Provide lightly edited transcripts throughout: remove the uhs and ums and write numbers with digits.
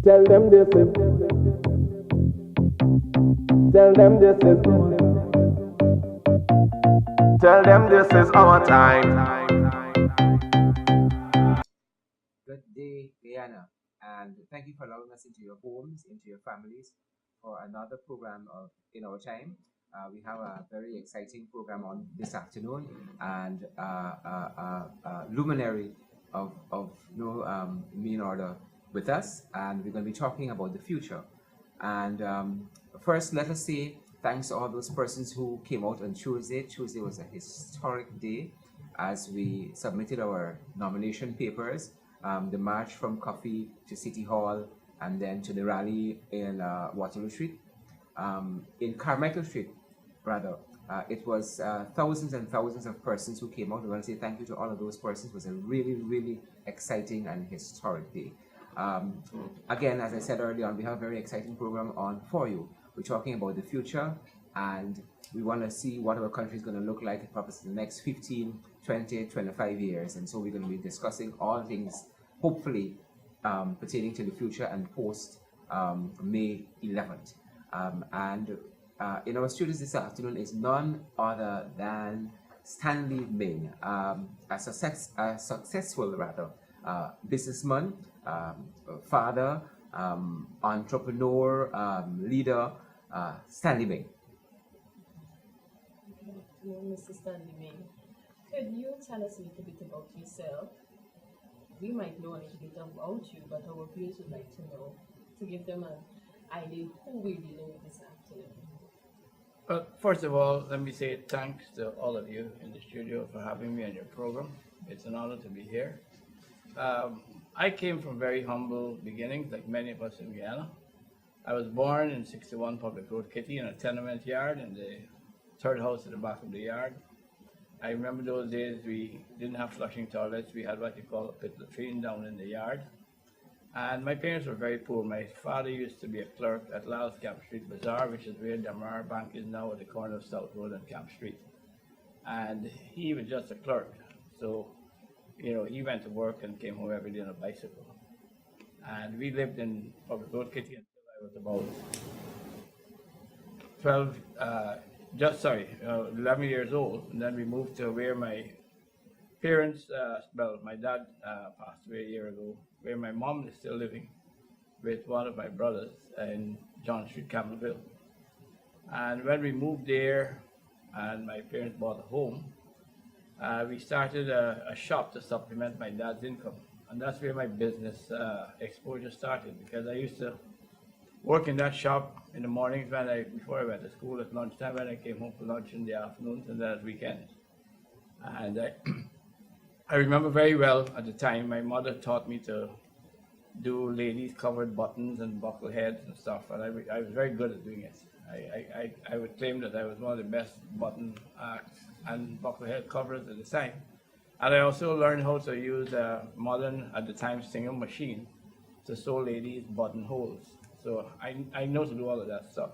Tell them this is, tell them this is, tell them this is our time. Good day, Diana, and thank you for allowing us into your homes, into your families, for another program of In Our Time. We have a very exciting program on this afternoon, and luminary of mean order with us, and we're going to be talking about the future. And first, let us say thanks to all those persons who came out on Tuesday. Tuesday was a historic day as we submitted our nomination papers, the march from Coffee to City Hall, and then to the rally in Waterloo Street. In Carmichael Street, rather, it was thousands and thousands of persons who came out. We want to say thank you to all of those persons. It was a really, really exciting and historic day. Again, as I said earlier on, we have a very exciting program on for you. We're talking about the future, and we want to see what our country is going to look like perhaps in the next 15, 20, 25 years. And so we're going to be discussing all things, hopefully, pertaining to the future and post May 11th. In our studios this afternoon is none other than Stanley Ming, a successful businessman, father, entrepreneur, leader, Stanley Ming. Good afternoon, Mr. Stanley May. Could you tell us a little bit about yourself? We might know a little bit about you, but our viewers would like to know to give them an idea who we're dealing with this afternoon. Well, first of all, let me say thanks to all of you in the studio for having me on your program. It's an honor to be here. I came from very humble beginnings, like many of us in Guyana. I was born in 61 Public Road, Kitty, in a tenement yard in the third house at the back of the yard. I remember those days we didn't have flushing toilets. We had what you call a pit latrine down in the yard. And my parents were very poor. My father used to be a clerk at Lyle's Camp Street Bazaar, which is where Damar Bank is now at the corner of South Road and Camp Street. And he was just a clerk. So, he went to work and came home every day on a bicycle. And we lived in Public Road, Kitty, until I was about 11 years old. And then we moved to where my parents, my dad passed away a year ago, where my mom is still living with one of my brothers in John Street, Campbellville. And when we moved there and my parents bought a home, we started a shop to supplement my dad's income. And that's where my business exposure started, because I used to work in that shop in the mornings before I went to school, at lunchtime, when I came home for lunch in the afternoons, and then at weekends. And I remember very well at the time, my mother taught me to do ladies covered buttons and buckle heads and stuff, and I was very good at doing it. I would claim that I was one of the best button and buckle head coverers at the time. And I also learned how to use a modern, at the time, Singham machine to sew ladies buttonholes. So I know to do all of that stuff.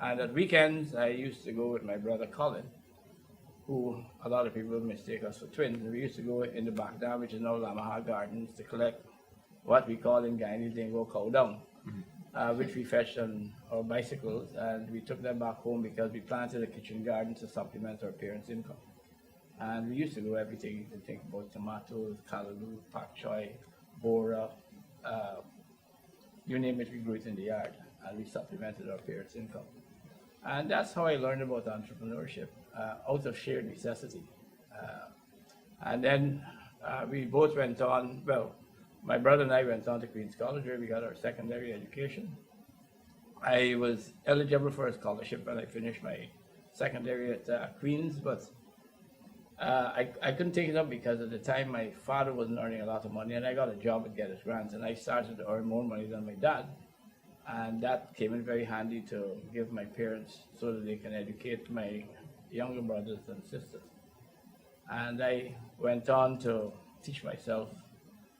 And at weekends, I used to go with my brother Colin, who a lot of people mistake us for twins. And we used to go in the back dam, which is now Lamaha Gardens, to collect what we call in Guyanese lingo cow dung, which we fetched on our bicycles, and we took them back home because we planted a kitchen garden to supplement our parents' income. And we used to grow everything you can think about: tomatoes, callaloo, pak choy, bora, you name it, we grew it in the yard, and we supplemented our parents' income. And that's how I learned about entrepreneurship, out of sheer necessity. And then we both went on, my brother and I went on to Queen's College, where we got our secondary education. I was eligible for a scholarship when I finished my secondary at Queen's, but I couldn't take it up because at the time my father wasn't earning a lot of money, and I got a job at Geddes Grants, and I started to earn more money than my dad. And that came in very handy to give my parents so that they can educate my younger brothers and sisters. And I went on to teach myself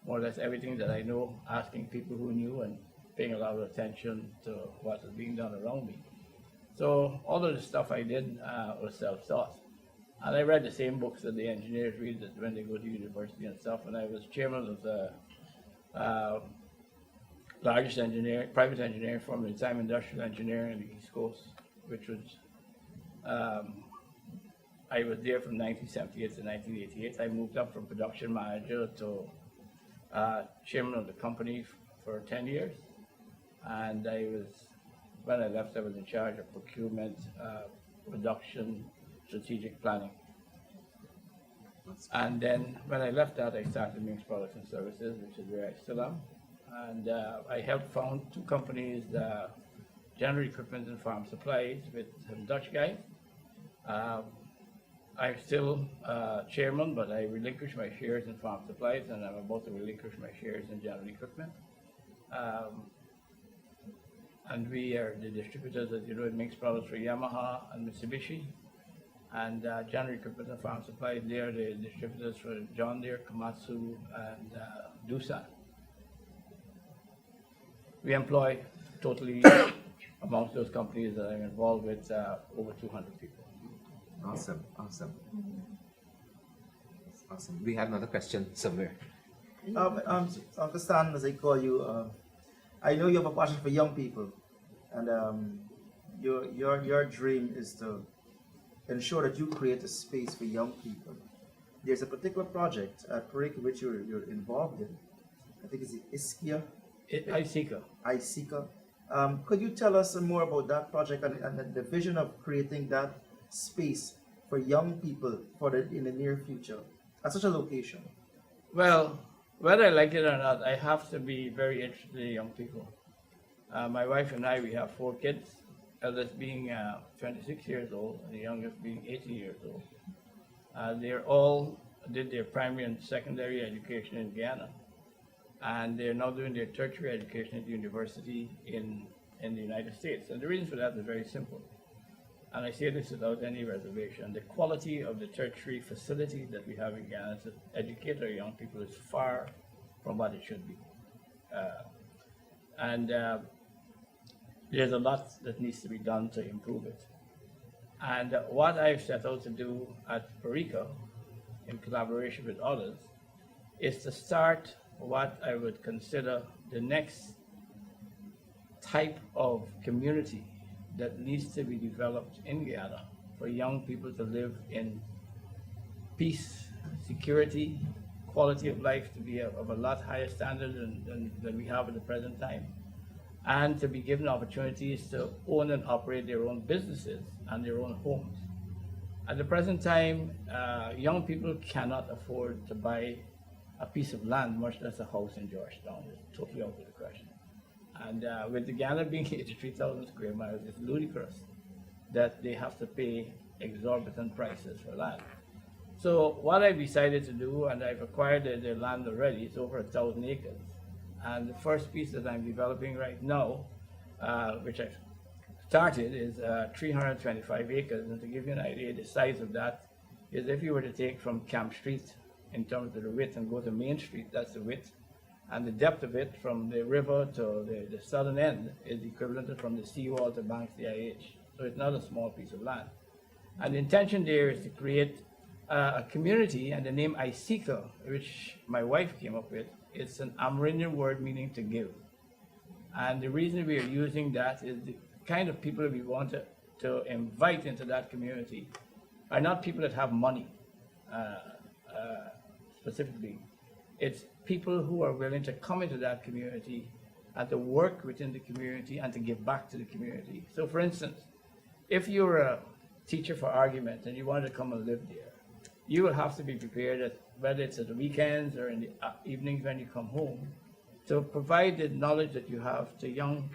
more or less everything that I know, asking people who knew and paying a lot of attention to what was being done around me. So all of the stuff I did was self-taught. And I read the same books that the engineers read when they go to university and stuff. And I was chairman of the uh, largest private engineering firm in time, industrial engineering in the East Coast, which was, I was there from 1978 to 1988. I moved up from production manager to chairman of the company for 10 years. And when I left, I was in charge of procurement, production, strategic planning. And then when I left that, I started Minx Products and Services, which is where I still am. And I helped found two companies, General Equipment and Farm Supplies, with some Dutch guys. I'm still chairman, but I relinquished my shares in Farm Supplies, and I'm about to relinquish my shares in General Equipment. And we are the distributors, as you know, Minx Products for Yamaha and Mitsubishi. And General Equipment and Farm Supplies, they are the distributors for John Deere, Komatsu, and Doosan. We employ totally, amongst those companies that I'm involved with, over 200 people. Awesome. We had another question somewhere. Uncle Stan, as I call you, I know you have a passion for young people, and your dream is to ensure that you create a space for young people. There's a particular project at Perica which you're involved in. I think it's ISKIA. ISECA. Could you tell us more about that project and the vision of creating that space for young people in the near future at such a location? Well, whether I like it or not, I have to be very interested in young people. My wife and I, we have 4 kids, eldest being 26 years old, and the youngest being 18 years old. They all did their primary and secondary education in Guyana, and they're now doing their tertiary education at the university in the United States. And the reason for that is very simple. And I say this without any reservation. The quality of the tertiary facility that we have in Guyana to educate our young people is far from what it should be. There's a lot that needs to be done to improve it. And what I've set out to do at Perica, in collaboration with others, is to start what I would consider the next type of community that needs to be developed in Guyana for young people to live in peace, security, quality of life to be of a lot higher standard than we have at the present time, and to be given opportunities to own and operate their own businesses and their own homes. At the present time, young people cannot afford to buy a piece of land, much less a house in Georgetown. It's totally out of the question. And with the Guyana being 83,000 square miles, it's ludicrous that they have to pay exorbitant prices for land. So what I've decided to do, and I've acquired the land already, it's over 1,000 acres. And the first piece that I'm developing right now, which I've started, is 325 acres. And to give you an idea, the size of that is if you were to take from Camp Street in terms of the width and go to Main Street, that's the width. And the depth of it from the river to the southern end is equivalent to from the seawall to Banks DIH. So it's not a small piece of land. And the intention there is to create a community, and the name ISECA, which my wife came up with, it's an Amerindian word meaning to give. And the reason we are using that is the kind of people we want to invite into that community are not people that have money specifically. It's people who are willing to come into that community and to work within the community and to give back to the community. So for instance, if you're a teacher for argument and you want to come and live there, you will have to be prepared, that whether it's at the weekends or in the evenings when you come home, to provide the knowledge that you have to young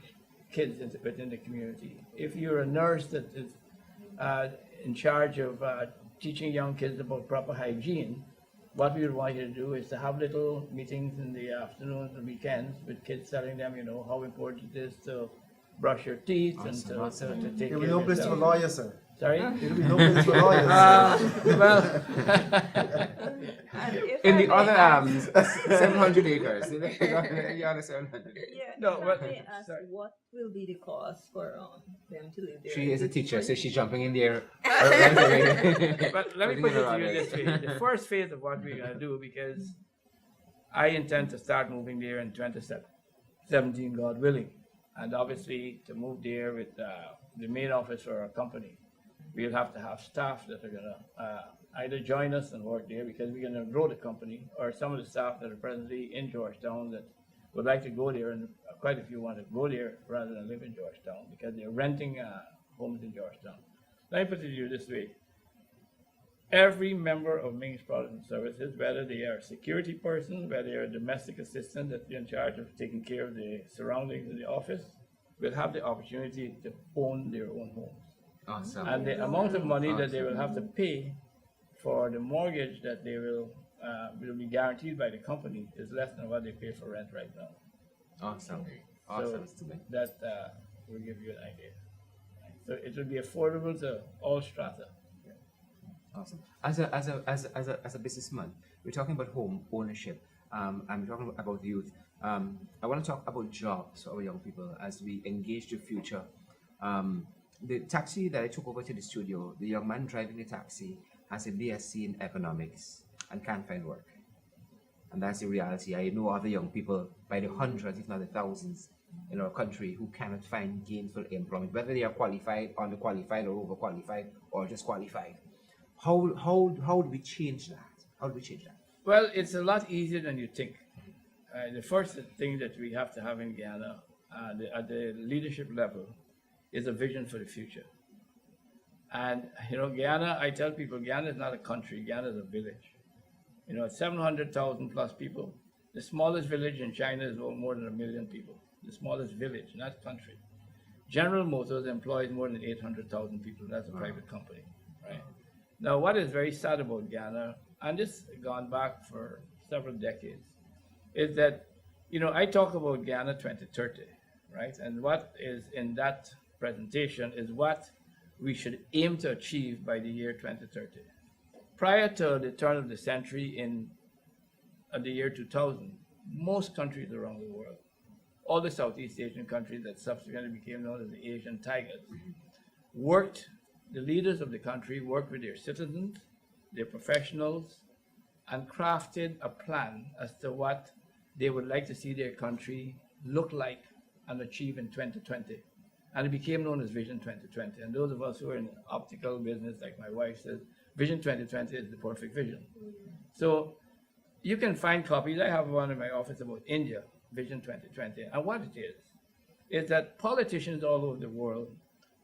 kids within the community. If you're a nurse that is in charge of teaching young kids about proper hygiene, what we would want you to do is to have little meetings in the afternoons and weekends with kids, telling them, how important it is to brush your teeth and to take care of yourself. There will be no place for lawyers, sir. Sorry? There will be no place for lawyers. Well, In the other 700 acres. In the other 700. Yeah, No, if but- I may ask, sorry. what will be the cost for them to live there? She is a it teacher, so free? she's jumping in there. but let me Putting put it it to around you it. this way. The first phase of what we're going to do, because I intend to start moving there in 2017, God willing. And obviously, to move there with the main office for our company, we'll have to have staff that are going to either join us and work there because we're going to grow the company, or some of the staff that are presently in Georgetown that would like to go there, and quite a few want to go there rather than live in Georgetown because they're renting homes in Georgetown. Let me put it to you this way. Every member of Ming's Products and Services, whether they are a security person, whether they are a domestic assistant that's in charge of taking care of the surroundings of the office, will have the opportunity to own their own homes. Awesome. And the amount of money that they will have to pay for the mortgage that they will be guaranteed by the company is less than what they pay for rent right now. Awesome. Awesome. That will give you an idea. So it will be affordable to all strata. Awesome. As a businessman, we're talking about home ownership, and we're talking about youth. I want to talk about jobs for our young people as we engage the future. The taxi that I took over to the studio, the young man driving the taxi has a BSc in economics and can't find work. And that's the reality. I know other young people by the hundreds, if not the thousands, in our country who cannot find gainful employment, whether they are qualified, underqualified, or overqualified, or just qualified. How do we change that? How do we change that? Well, it's a lot easier than you think. The first thing that we have to have in Guyana at the leadership level is a vision for the future. And, Guyana, I tell people, Guyana is not a country, Guyana is a village. 700,000 plus people. The smallest village in China is more than 1 million people. The smallest village, not country. General Motors employs more than 800,000 people. That's a private company, right? Now, what is very sad about Guyana, and this has gone back for several decades, is that, I talk about Guyana 2030, right? And what is in that presentation is what we should aim to achieve by the year 2030. Prior to the turn of the century in the year 2000, most countries around the world, all the Southeast Asian countries that subsequently became known as the Asian Tigers, the leaders of the country worked with their citizens, their professionals, and crafted a plan as to what they would like to see their country look like and achieve in 2020. And it became known as Vision 2020. And those of us who are in the optical business, like my wife says, Vision 2020 is the perfect vision. So you can find copies. I have one in my office about India, Vision 2020. And what it is that politicians all over the world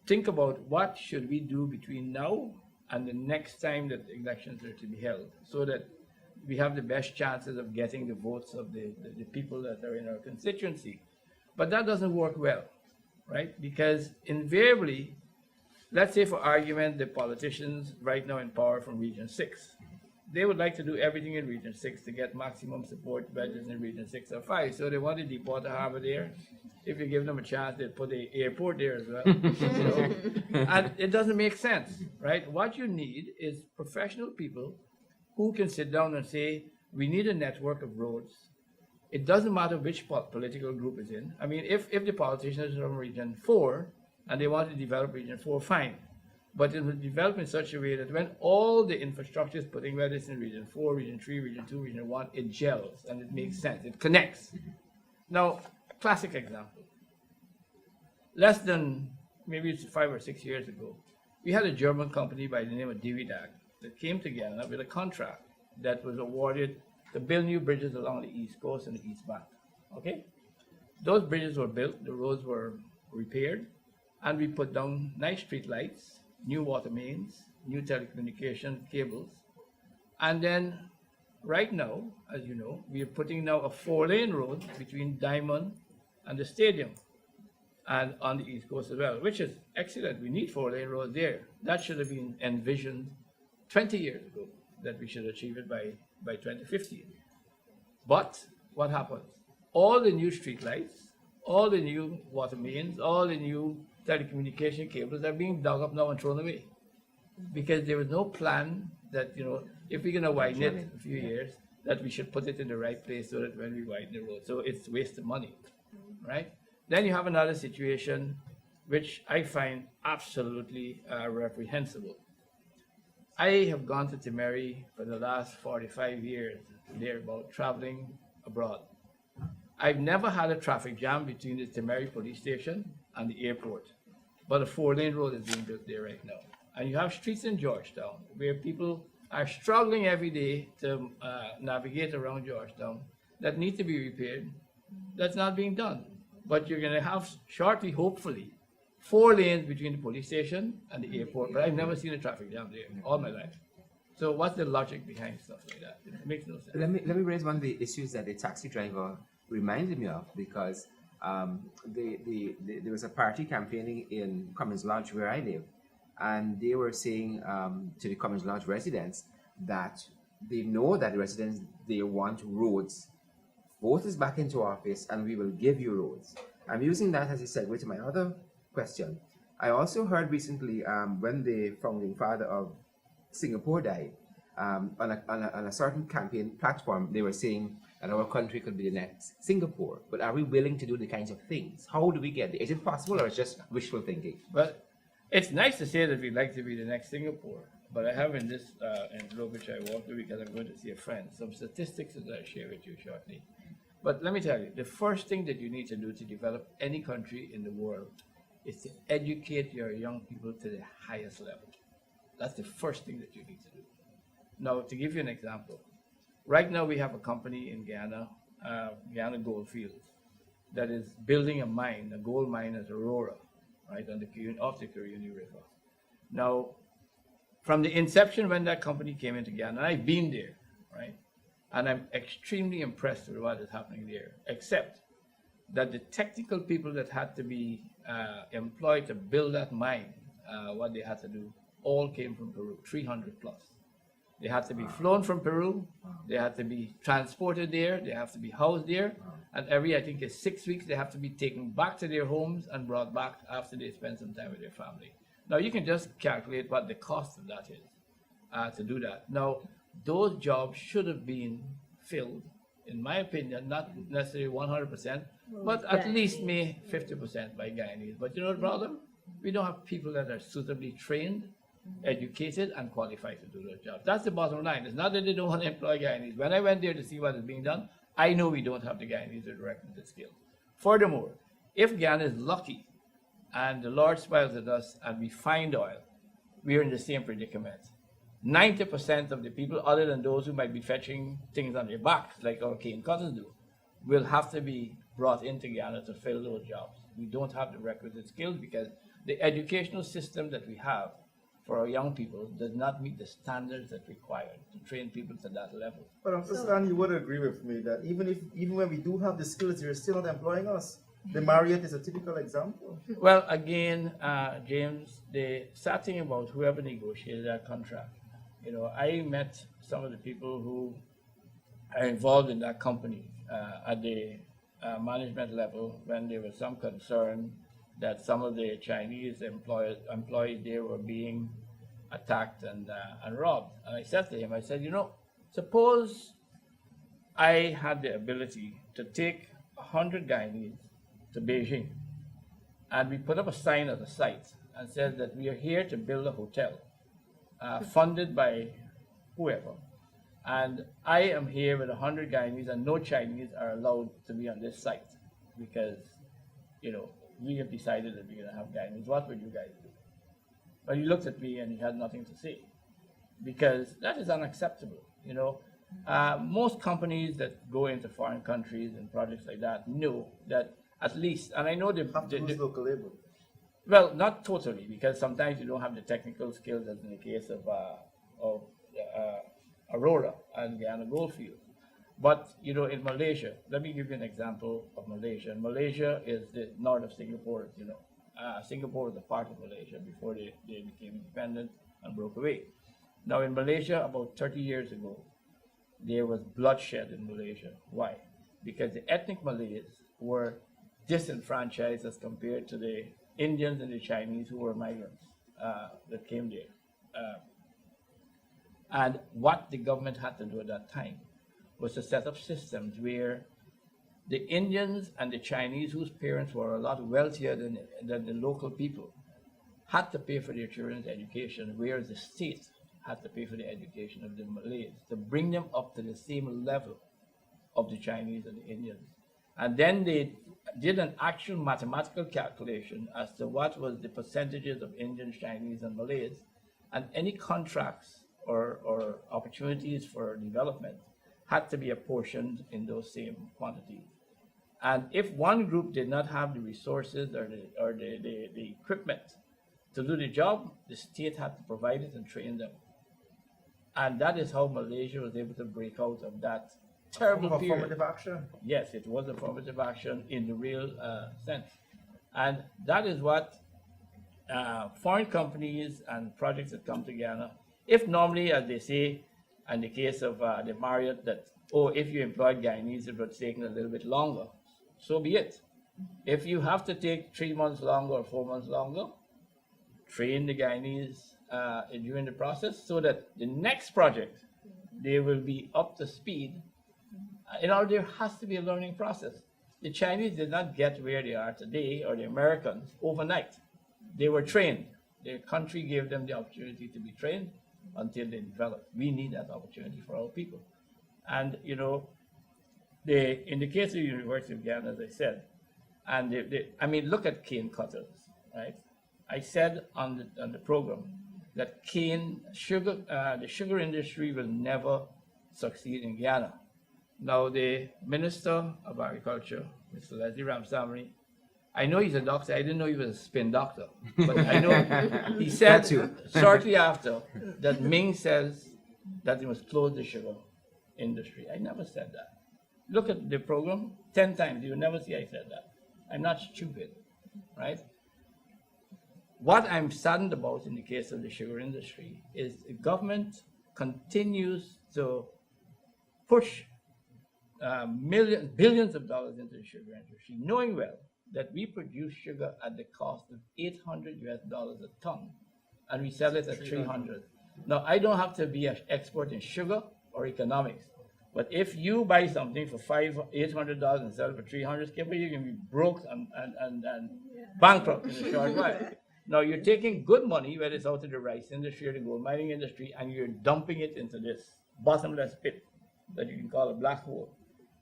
think about what should we do between now and the next time that elections are to be held, so that we have the best chances of getting the votes of the people that are in our constituency. But that doesn't work well, right? Because invariably, let's say for argument, the politicians right now in power from Region 6, they would like to do everything in Region 6 to get maximum support budgets in Region 6 or 5. So they want to deport the harbor there. If you give them a chance, they'll put the airport there as well. And it doesn't make sense, right? What you need is professional people who can sit down and say, we need a network of roads. It doesn't matter which political group is in. I mean, if the politicians are from Region 4 and they want to develop Region 4, fine. But it will develop in such a way that when all the infrastructure is putting, whether it's in Region 4, Region 3, Region 2, Region 1, it gels and it makes sense. It connects. Now, classic example. Less than maybe it's 5 or 6 years ago, we had a German company by the name of Dividag that came together with a contract that was awarded to build new bridges along the East Coast and the East Bank. Okay? Those bridges were built, the roads were repaired, and we put down nice street lights, new water mains, new telecommunication cables. And then right now, as you know, we are putting now a 4-lane road between Diamond and the stadium and on the East Coast as well, which is excellent. We need 4-lane roads there. That should have been envisioned 20 years ago, that we should achieve it by 2015. But what happens? All the new street lights, all the new water mains, all the new telecommunication cables are being dug up now and thrown away. Because there was no plan that, if we're going to widen it a few years, that we should put it in the right place so that when we widen the road. So it's wasted money, right? Then you have another situation which I find absolutely reprehensible. I have gone to Timeri for the last 45 years, thereabout, traveling abroad. I've never had a traffic jam between the Temeri police station and the airport, but a 4-lane road is being built there right now. And you have streets in Georgetown where people are struggling every day to navigate around Georgetown that need to be repaired. That's not being done. But you're going to have shortly, hopefully, 4 lanes between the police station and the airport. But I've never seen a traffic jam there all my life. So what's the logic behind stuff like that? It makes no sense. Let me raise one of the issues that the taxi driver reminded me of, because there was a party campaigning in Cummins Lodge where I live, and they were saying to the Cummins Lodge residents that they know that the residents, they want roads. Vote us back into office and we will give you roads. I'm using that as a segue to my other question. I also heard recently when the founding father of Singapore died, on a certain campaign platform, they were saying that our country could be the next Singapore. But are we willing to do the kinds of things? How do we get there? Is it possible, or is it just wishful thinking? But it's nice to say that we'd like to be the next Singapore. But I have in this envelope which I walked through because I'm going to see a friend, some statistics that I'll share with you shortly. But let me tell you, the first thing that you need to do to develop any country in the world is to educate your young people to the highest level. That's the first thing that you need to do. Now, to give you an example, right now we have a company in Guyana, Guyana Goldfields, that is building a mine, a gold mine at Aurora, right, off the Curiuni River. Now, from the inception when that company came into Guyana, and I've been there, right, and I'm extremely impressed with what is happening there, except that the technical people that had to be employed to build that mine, what they had to do, all came from Peru, 300 plus. They had to be flown from Peru, they had to be transported there, they have to be housed there, and every, I think it's 6 weeks, they have to be taken back to their homes and brought back after they spend some time with their family. Now you can just calculate what the cost of that is to do that. Now, those jobs should have been filled, in my opinion, not necessarily 100%, but at least maybe 50% by Guyanese. But you know the problem? We don't have people that are suitably trained, educated, and qualified to do those jobs. That's the bottom line. It's not that they don't want to employ Guyanese. When I went there to see what is being done, I know we don't have the Guyanese with the requisite skills. Furthermore, if Guyana is lucky and the Lord smiles at us and we find oil, we are in the same predicament. 90% of the people, other than those who might be fetching things on their backs, like our cane cutters do, will have to be brought into Guyana to fill those jobs. We don't have the requisite skills because the educational system that we have for our young people does not meet the standards that required to train people to that level. But Uncle Stan, you would agree with me that even when we do have the skills, you're still not employing us. The Marriott is a typical example. Well, again, James, the sad thing about whoever negotiated that contract, you know, I met some of the people who are involved in that company at the management level when there was some concern that some of the Chinese employees there were being attacked and robbed. And I said to him, I said, you know, suppose I had the ability to take 100 Guyanese to Beijing and we put up a sign at the site and said that we are here to build a hotel funded by whoever. And I am here with 100 Guyanese and no Chinese are allowed to be on this site because, you know, we have decided that we're going to have Guyanese. What would you guys do? But he looked at me and he had nothing to say because that is unacceptable. You know, most companies that go into foreign countries and projects like that know that at least, and I know the local labor. Well, not totally, because sometimes you don't have the technical skills, as in the case of Aurora and Guyana Goldfield. But, you know, in Malaysia, let me give you an example of Malaysia. Malaysia is the north of Singapore, you know. Singapore was a part of Malaysia before they became independent and broke away. Now, in Malaysia, about 30 years ago, there was bloodshed in Malaysia. Why? Because the ethnic Malays were disenfranchised as compared to the Indians and the Chinese who were migrants that came there. And what the government had to do at that time was to set up systems where the Indians and the Chinese, whose parents were a lot wealthier than the local people, had to pay for their children's education, whereas the state had to pay for the education of the Malays to bring them up to the same level of the Chinese and the Indians. And then they did an actual mathematical calculation as to what was the percentages of Indians, Chinese, and Malays, and any contracts or opportunities for development had to be apportioned in those same quantities. And if one group did not have the resources or the equipment to do the job, the state had to provide it and train them. And that is how Malaysia was able to break out of that terrible period. Affirmative action. Yes, it was affirmative action in the real sense. And that is what foreign companies and projects that come to Guyana, if normally, as they say, in the case of the Marriott, that, oh, if you employed Guyanese, it would have taken a little bit longer. So be it. If you have to take 3 months longer or 4 months longer, train the Guyanese during the process so that the next project, they will be up to speed. There has to be a learning process. The Chinese did not get where they are today, or the Americans, overnight. They were trained. Their country gave them the opportunity to be trained until they developed. We need that opportunity for our people. And, in the case of the University of Guyana, as I said, and look at cane cutters, right? I said on the program that the sugar industry will never succeed in Guyana. Now, the Minister of Agriculture, Mr. Leslie Ramsamry, I know he's a doctor. I didn't know he was a spin doctor, but I know he said shortly after that Ming says that he must close the sugar industry. I never said that. Look at the program 10 times. You'll never see I said that. I'm not stupid, right? What I'm saddened about in the case of the sugar industry is the government continues to push billions of dollars into the sugar industry, knowing well that we produce sugar at the cost of $800 a ton, and we sell it at 300. Now, I don't have to be an expert in sugar or economics, but if you buy something for $800 and sell it for 300, Skipper, you can be broke and bankrupt in a short while. Now, you're taking good money, whether it's out of the rice industry or the gold mining industry, and you're dumping it into this bottomless pit that you can call a black hole.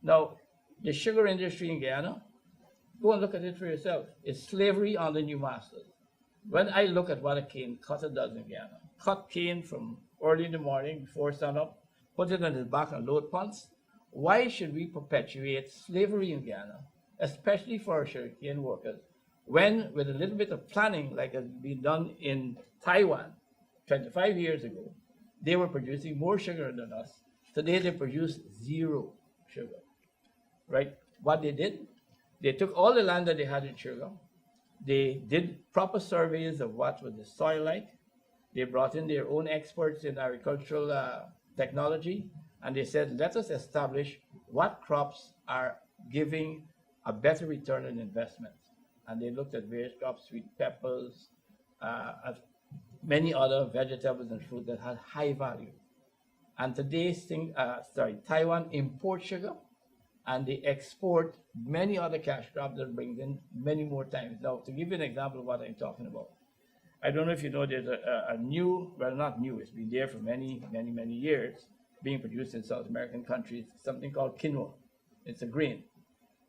Now, the sugar industry in Guyana, go and look at it for yourself. It's slavery on the new masters. When I look at what a cane cutter does in Guyana, cut cane from early in the morning before sunup, put it on his back and load punts, why should we perpetuate slavery in Guyana, especially for our sugarcane workers, when with a little bit of planning, like has been done in Taiwan 25 years ago, they were producing more sugar than us. Today they produce zero sugar, right? What they did, they took all the land that they had in sugar, they did proper surveys of what was the soil like, they brought in their own experts in agricultural technology, and they said, let us establish what crops are giving a better return on investment. And they looked at various crops, sweet peppers, many other vegetables and fruit that had high value. And today, Taiwan imports sugar, and they export many other cash crops that brings in many more times. Now, to give you an example of what I'm talking about, I don't know if you know there's a new, well, not new, it's been there for many, many, many years, being produced in South American countries, something called quinoa. It's a grain.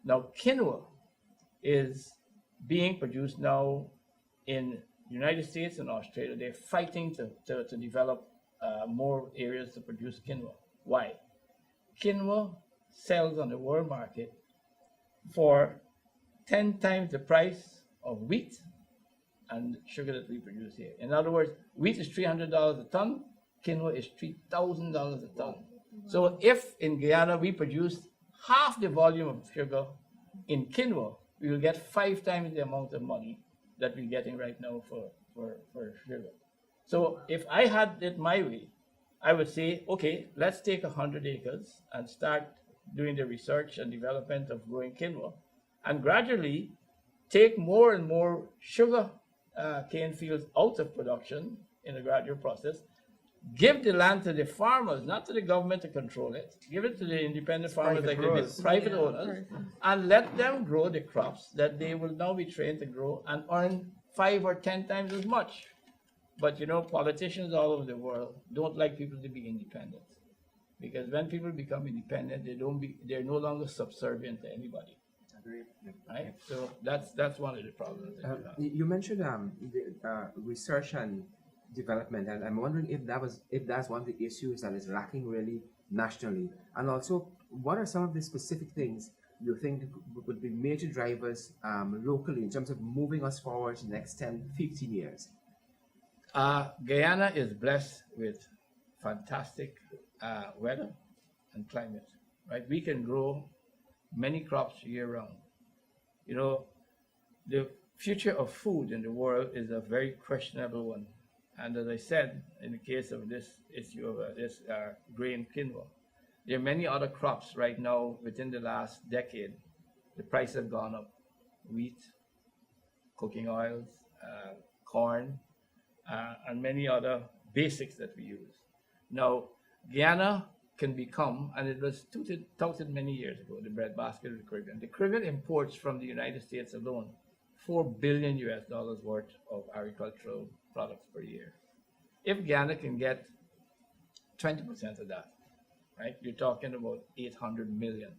Now, quinoa is being produced now in the United States and Australia. They're fighting to develop more areas to produce quinoa. Why? Quinoa sells on the world market for 10 times the price of wheat and sugar that we produce here. In other words, wheat is $300 a ton, quinoa is $3,000 a ton. So if in Guyana we produce half the volume of sugar in quinoa, we will get 5 times the amount of money that we're getting right now for sugar. So if I had it my way, I would say, okay, let's take 100 acres and start doing the research and development of growing quinoa, and gradually take more and more sugar cane fields out of production in a gradual process. Give the land to the farmers, not to the government to control it. Give it to the independent farmers, like the private owners, and let them grow the crops that they will now be trained to grow and earn 5 or 10 times as much. But politicians all over the world don't like people to be independent. because when people become independent, they're no longer subservient to anybody, right? So that's one of the problems that we have. You mentioned research and development, and I'm wondering if that's one of the issues that is lacking really nationally, and also what are some of the specific things you think would be major drivers locally in terms of moving us forward to the next 10, 15 years? Guyana is blessed with fantastic weather and climate, right? We can grow many crops year round. You know, the future of food in the world is a very questionable one. And as I said, in the case of this issue of this grain quinoa, there are many other crops right now within the last decade. The price have gone up. Wheat, cooking oils, corn, and many other basics that we use. Now, Guyana can become, and it was touted many years ago, the breadbasket of the Caribbean. The Caribbean imports from the United States alone $4 billion worth of agricultural products per year. If Guyana can get 20% of that, right, you're talking about $800 million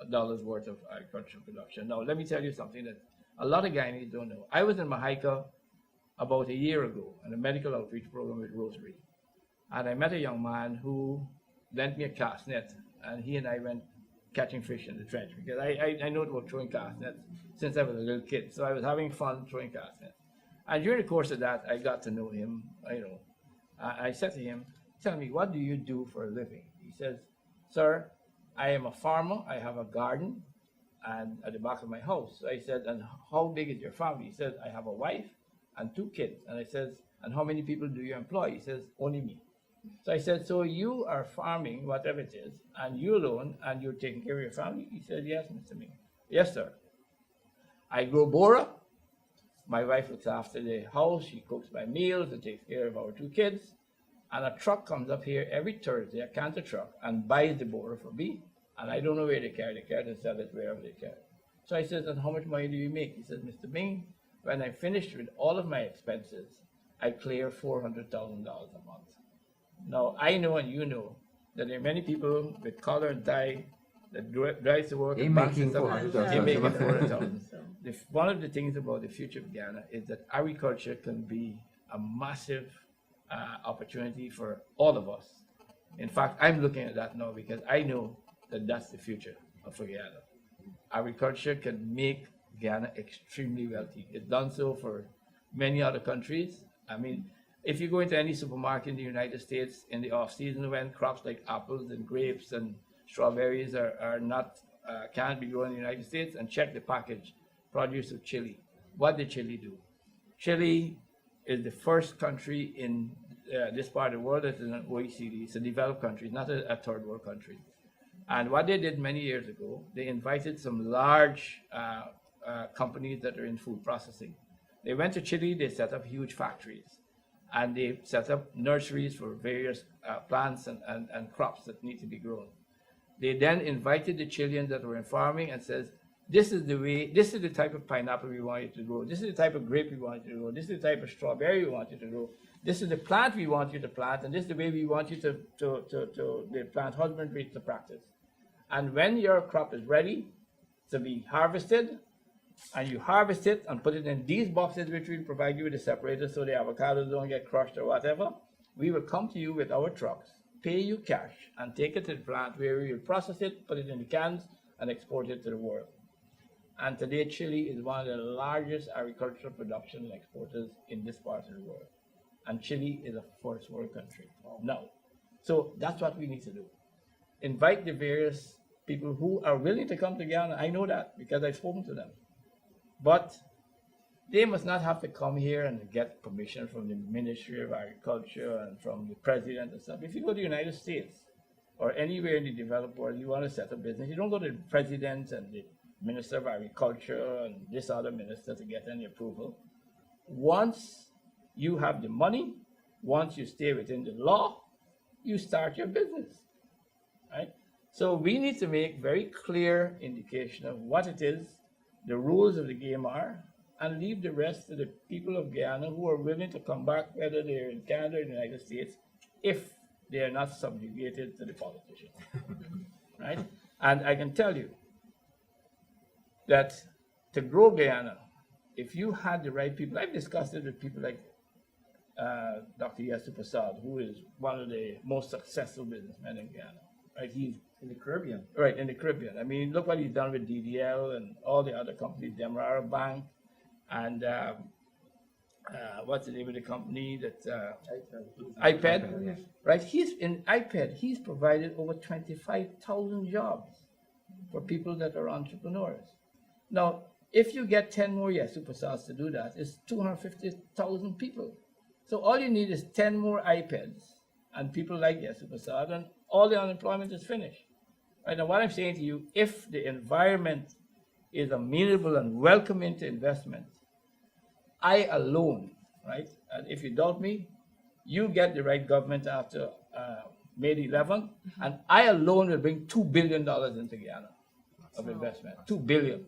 worth of agricultural production. Now, let me tell you something that a lot of Guyanese don't know. I was in Mahaica about a year ago on a medical outreach program with Rosary, and I met a young man who lent me a cast net, and he and I went catching fish in the trench, because I know about throwing cast nets since I was a little kid, so I was having fun throwing cast nets. And during the course of that, I got to know him. I said to him, "Tell me, what do you do for a living?" He says, "Sir, I am a farmer. I have a garden and at the back of my house." I said, "And how big is your family?" He said, "I have a wife and 2 kids." And I says, "And how many people do you employ?" He says, "Only me." So I said, "So you are farming, whatever it is, and you alone, and you're taking care of your family?" He said, "Yes, Mr. Ming." "Yes, sir. I grow bora. My wife looks after the house. She cooks my meals and takes care of our 2 kids. And a truck comes up here every Thursday, a canter truck, and buys the bora for me. And I don't know where they carry it. They carry it and sell it wherever they carry it." So I said, "And how much money do you make?" He said, "Mr. Ming, when I finished with all of my expenses, I clear $400,000 a month." Now, I know and you know that there are many people with collar and tie that drives to work. They're and banks making and stuff, $400,000. They're making $400,000. One of the things about the future of Guyana is that agriculture can be a massive opportunity for all of us. In fact, I'm looking at that now because I know that that's the future for Guyana. Agriculture can make Guyana extremely wealthy. It's done so for many other countries. I mean, if you go into any supermarket in the United States in the off-season when crops like apples and grapes and strawberries can't be grown in the United States, and check the package, produce of Chile. What did Chile do? Chile is the first country in this part of the world that is an OECD. It's a developed country, not a third world country. And what they did many years ago, they invited some large companies that are in food processing. They went to Chile, they set up huge factories, and they set up nurseries for various plants and crops that need to be grown. They then invited the Chileans that were in farming and says, this is the type of pineapple we want you to grow. This is the type of grape we want you to grow. This is the type of strawberry we want you to grow. This is the plant we want you to plant, and this is the way we want you to the plant husbandry to practice. And when your crop is ready to be harvested, and you harvest it and put it in these boxes, which will provide you with a separator so the avocados don't get crushed or whatever, we will come to you with our trucks, pay you cash, and take it to the plant where we will process it, put it in the cans, and export it to the world. And today, Chile is one of the largest agricultural production and exporters in this part of the world. And Chile is a first world country now. So that's what we need to do. Invite the various people who are willing to come to Guyana. I know that because I've spoken to them. But they must not have to come here and get permission from the Ministry of Agriculture and from the President and stuff. If you go to the United States or anywhere in the developed world, you want to set up business, you don't go to the President and the Minister of Agriculture and this other minister to get any approval. Once you have the money, once you stay within the law, you start your business, right? So we need to make very clear indication of what it is, the rules of the game are, and leave the rest to the people of Guyana who are willing to come back, whether they're in Canada or the United States, if They are not subjugated to the politicians, right? And I can tell you that to grow Guyana, if you had the right people, I've discussed it with people like Dr. Yesu Prasad, who is one of the most successful businessmen in Guyana, right? He's In the Caribbean. right in the Caribbean. I mean, look what he's done with DDL and all the other companies, Demerara Bank, and what's the name of the company that IPED, yeah. right? He's in IPED. He's provided over 25,000 jobs for people that are entrepreneurs. Now, if you get 10 more Yesu Prasads to do that, it's 250,000 people. So all you need is 10 more iPads and people like Yesu Prasad, and all the unemployment is finished. Right? Now, what I'm saying to you, if the environment is amenable and welcoming to investment, I alone, right? And if you doubt me, you get the right government after May the 11th, and I alone will bring $2 billion into Guyana of investment. $2 billion.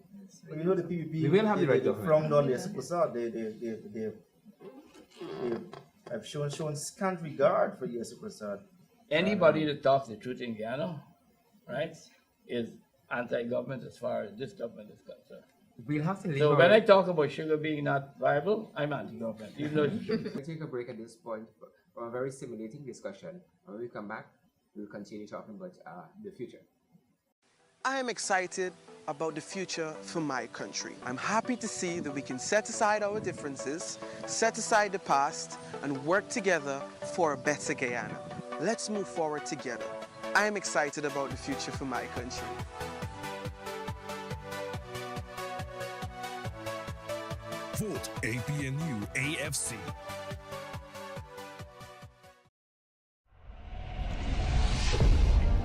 Well, you know the PPP. We will have the right they government. frowned on the Yesu. They have shown scant regard for Yesu Prasad. Anybody that talks the truth in Guyana, right, is anti-government as far as this government is concerned. We'll have to leave So our- when I talk about sugar being not viable, I'm anti-government, even though it's true. We'll take a break at this point for a very stimulating discussion. When we come back, we'll continue talking about the future. I am excited about the future for my country. I'm happy to see that we can set aside our differences, set aside the past, and work together for a better Guyana. Let's move forward together. I am excited about the future for my country. Vote APNU AFC.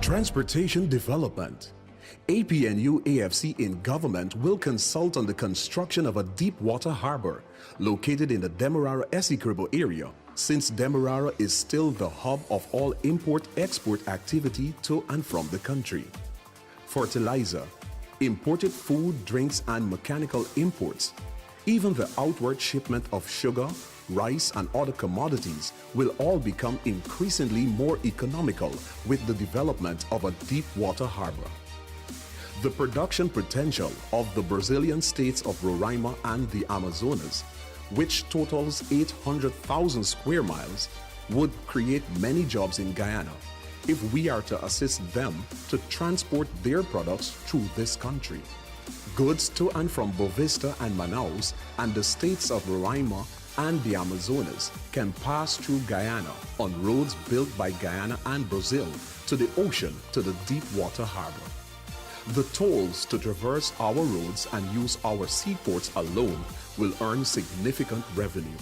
Transportation development. APNU AFC in government will consult on the construction of a deep water harbor located in the Demerara Essequibo area, since Demerara is still the hub of all import-export activity to and from the country. Fertilizer, imported food, drinks, and mechanical imports, even the outward shipment of sugar, rice, and other commodities will all become increasingly more economical with the development of a deep water harbor. The production potential of the Brazilian states of Roraima and the Amazonas, which totals 800,000 square miles, would create many jobs in Guyana if we are to assist them to transport their products through this country. Goods to and from Bovista and Manaus and the states of Roraima and the Amazonas can pass through Guyana on roads built by Guyana and Brazil to the ocean to the deep water harbor. The tolls to traverse our roads and use our seaports alone will earn significant revenue.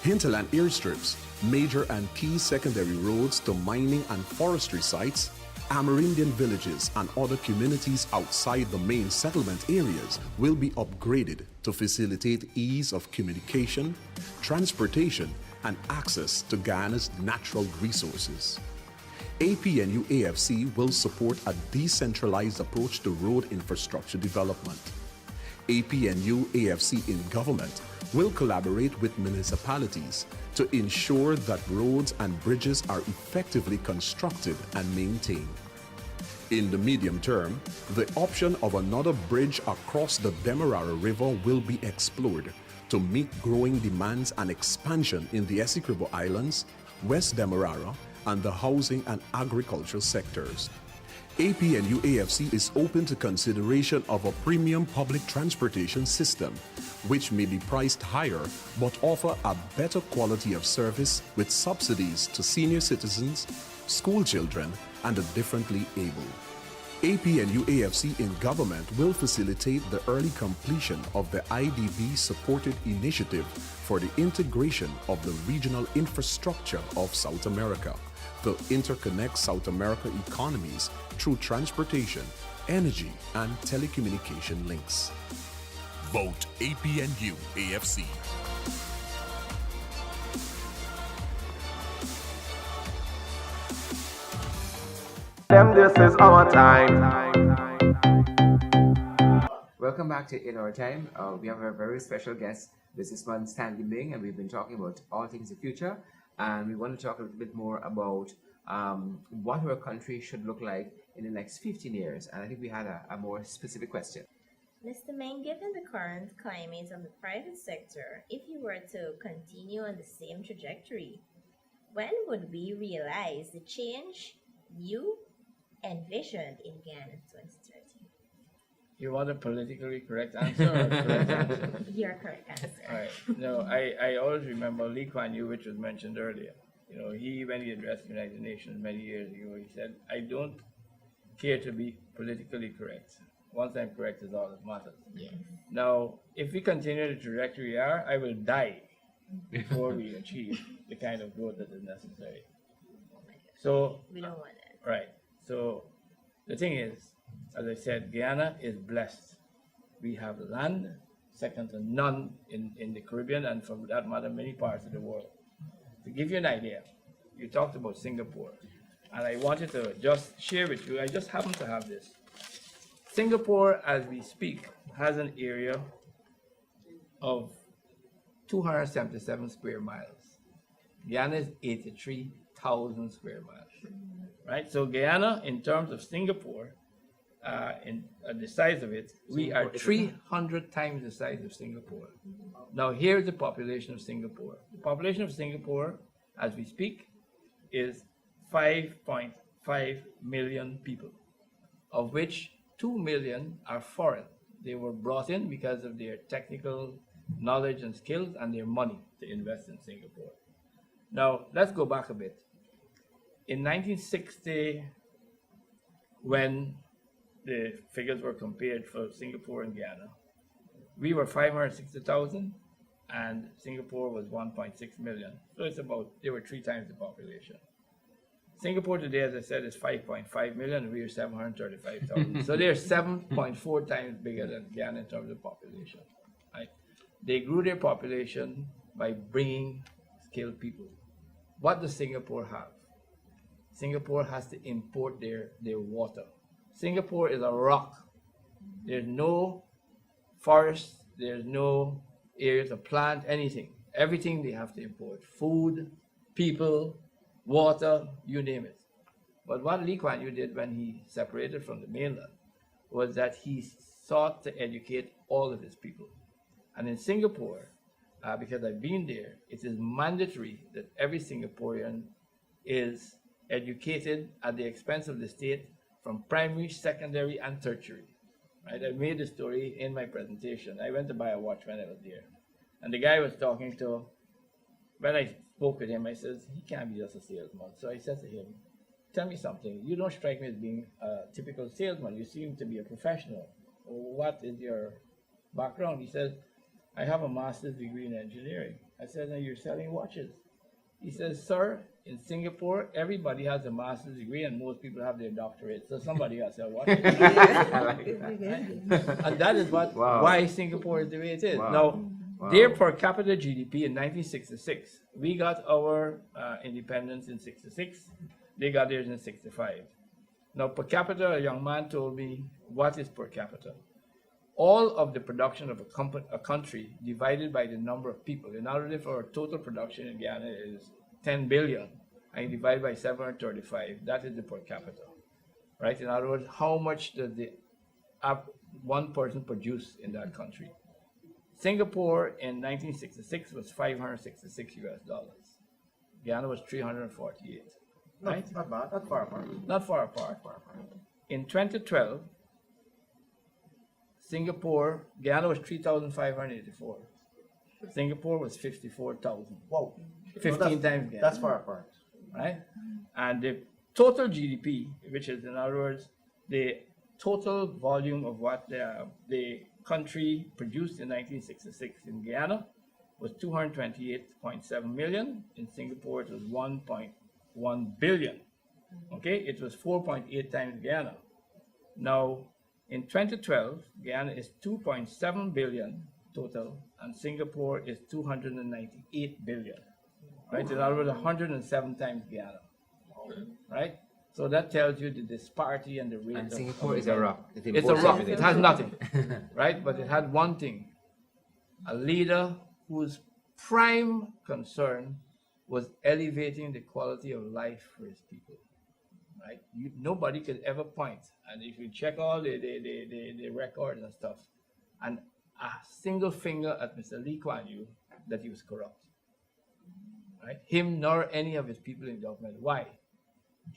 Hinterland airstrips, major and key secondary roads to mining and forestry sites, Amerindian villages and other communities outside the main settlement areas will be upgraded to facilitate ease of communication, transportation, and access to Guyana's natural resources. APNU AFC will support a decentralized approach to road infrastructure development. APNU AFC in government will collaborate with municipalities to ensure that roads and bridges are effectively constructed and maintained. In the medium term, the option of another bridge across the Demerara River will be explored to meet growing demands and expansion in the Essequibo Islands, West Demerara, and the housing and agricultural sectors. APNU AFC is open to consideration of a premium public transportation system, which may be priced higher but offer a better quality of service with subsidies to senior citizens, school children, and the differently able. APNU AFC in government will facilitate the early completion of the IDB-supported initiative for the integration of the regional infrastructure of South America to interconnect South America economies through transportation, energy, and telecommunication links. Vote APNU AFC. Them, this is our time. Welcome back to In Our Time. We have a very special guest, businessman Stanley Ming, and we've been talking about all things the future. and we want to talk a little bit more about what our country should look like in the next 15 years. And I think we had a more specific question. Mr. Meng, given the current climate of the private sector, if you were to continue on the same trajectory, when would we realize the change you envisioned in Ghana 2030? You want a politically correct answer or a correct answer? Your correct answer. All right. No, I always remember Lee Kuan Yew, which was mentioned earlier. You know, when he addressed the United Nations many years ago, he said, I don't care to be politically correct. Once I'm correct is all that matters. Yes. Now, if we continue the trajectory we are, I will die before we achieve the kind of growth that is necessary. Oh my God. So, We don't want that. right. So, the thing is, as I said, Guyana is blessed. We have land second to none in the Caribbean and, for that matter, many parts of the world. To give you an idea, you talked about Singapore, and I wanted to just share with you, I just happen to have this. Singapore, as we speak, has an area of 277 square miles. Guyana is 83,000 square miles, right? So Guyana, in terms of Singapore, in the size of it, we are 300 times the size of Singapore. Now, here's the population of Singapore. The population of Singapore, as we speak, is 5.5 million people, of which 2 million are foreign. They were brought in because of their technical knowledge and skills and their money to invest in Singapore. Now, let's go back a bit. In 1960, when the figures were compared for Singapore and Guyana, we were 560,000 and Singapore was 1.6 million. So it's about, they were 3 times the population. Singapore today, as I said, is 5.5 million, we are 735,000. So they're 7.4 times bigger than Guyana in terms of population. Right? They grew their population by bringing skilled people. What does Singapore have? Singapore has to import their water. Singapore is a rock. There's no forest, there's no areas to plant anything. Everything they have to import. Food, people, water, you name it. But what Lee Kuan Yew did when he separated from the mainland was that he sought to educate all of his people. And in Singapore, because I've been there, it is mandatory that every Singaporean is educated at the expense of the state from primary, secondary, and tertiary. Right? I made the story in my presentation. I went to buy a watch when I was there. And the guy was talking to, when I spoke with him, I said, he can't be just a salesman. So I said to him, tell me something. You don't strike me as being a typical salesman. You seem to be a professional. What is your background? He said, I have a master's degree in engineering. I said, and you're selling watches? He says, sir, in Singapore, everybody has a master's degree and most people have their doctorate. So somebody has to sell watches. I like that. And that is what why Singapore is the way it is. Now, their per capita GDP in 1966, we got our independence in 66. They got theirs in 65. Now, per capita, a young man told me, what is per capita? All of the production of a country divided by the number of people. In other words, if our total production in Guyana is 10 billion, and you divide by 735, that is the per capita, right? In other words, how much does the one person produce in that country? Singapore in 1966 was $566 US. Guyana was 348, right? Not bad, not far apart. Not far apart. In 2012, Guyana was 3,584. Singapore was 54,000. Wow. 15 times Guyana. That's far apart. Right? And the total GDP, which is in other words, the total volume of what the country produced in 1966 in Guyana was 228.7 million. In Singapore, it was 1.1 billion. Okay, it was 4.8 times Guyana. Now, in 2012, Guyana is 2.7 billion total, and Singapore is 298 billion. Right? In other words, 107 times Guyana. Right? So that tells you the disparity and the rate. And Singapore is a rock. It's a rock. It has nothing. Right? But it had one thing. A leader whose prime concern was elevating the quality of life for his people. Right? Nobody could ever point, and if you check all the records and stuff, and a single finger at Mr. Lee Kuan Yew that he was corrupt. Right? Him nor any of his people in government. Why?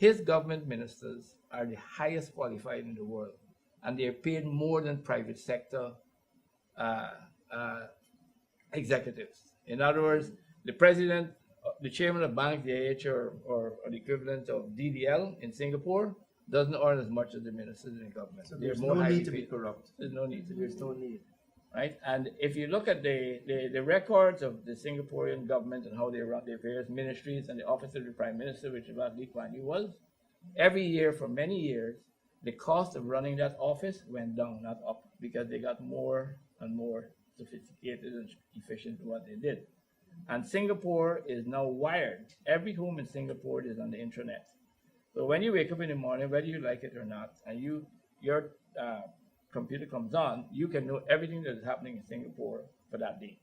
His government ministers are the highest qualified in the world, and they are paid more than private sector executives. In other words, the president, the chairman of Bank DIH or the equivalent of DDL in Singapore doesn't earn as much as the ministers in the government. So They're there's more no highly need to be paid. corrupt. There's no need to be. There's no need. Right? And if you look at the records of the Singaporean government and how they run their various ministries and the office of the prime minister, which is what Lee Kuan Yew was, every year for many years, the cost of running that office went down, not up, because they got more and more sophisticated and efficient in what they did. And Singapore is now wired. Every home in Singapore is on the intranet. So when you wake up in the morning, whether you like it or not, and your computer comes on, you can know everything that is happening in Singapore for that day.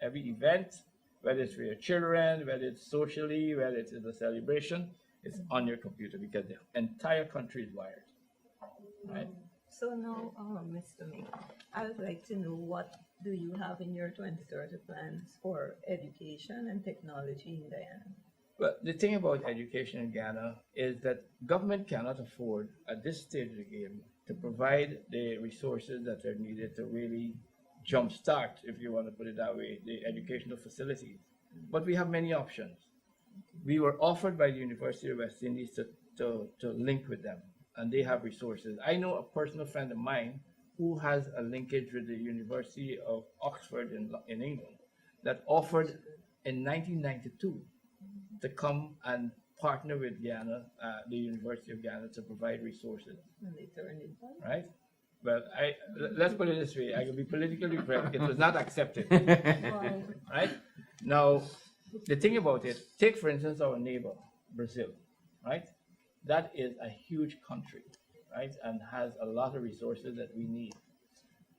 Every event, whether it's for your children, whether it's socially, whether it's a celebration, it's on your computer because the entire country is wired. Right? So now, Mr. Ming, I would like to know, what do you have in your 2030 plans for education and technology in Guyana? Well, the thing about education in Ghana is that government cannot afford at this stage of the game to provide the resources that are needed to really jumpstart, if you want to put it that way, the educational facilities. But we have many options. We were offered by the University of West Indies to link with them, and they have resources. I know a personal friend of mine who has a linkage with the University of Oxford in England that offered in 1992 to come and partner with Guyana, the University of Ghana, to provide resources. And they turned it down. Right? But let's put it this way, I can be politically correct, it was not accepted. Wow. Right? Now, the thing about it, take for instance our neighbor, Brazil, right? That is a huge country, right? And has a lot of resources that we need.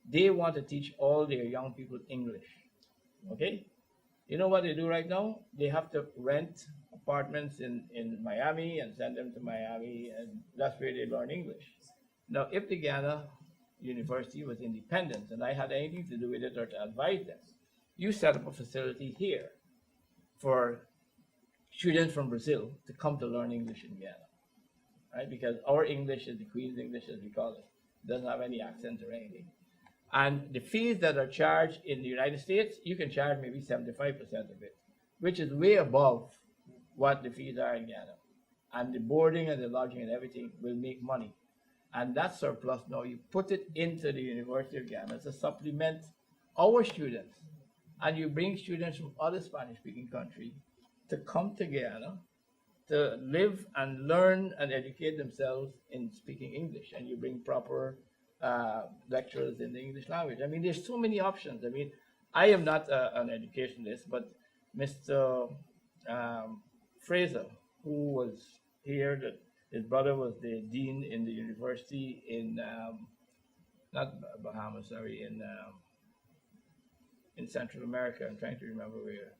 They want to teach all their young people English, okay? You know what they do right now? They have to rent apartments in Miami and send them to Miami, and that's where they learn English. Now, if the Ghana University was independent and I had anything to do with it or to advise them, you set up a facility here for students from Brazil to come to learn English in Ghana, right? Because our English is the Queen's English, as we call it. It doesn't have any accent or anything. And the fees that are charged in the United States, you can charge maybe 75% of it, which is way above what the fees are in Ghana. And the boarding and the lodging and everything will make money. And that surplus, now you put it into the University of Ghana to supplement our students. And you bring students from other Spanish-speaking countries to come to Guyana to live and learn and educate themselves in speaking English. And you bring proper lecturers in the English language. I mean, there's so many options. I mean, I am not an educationalist, but Mr. Fraser, who was here, that his brother was the dean in the university in, not Bahamas, sorry, in Central America. I'm trying to remember where.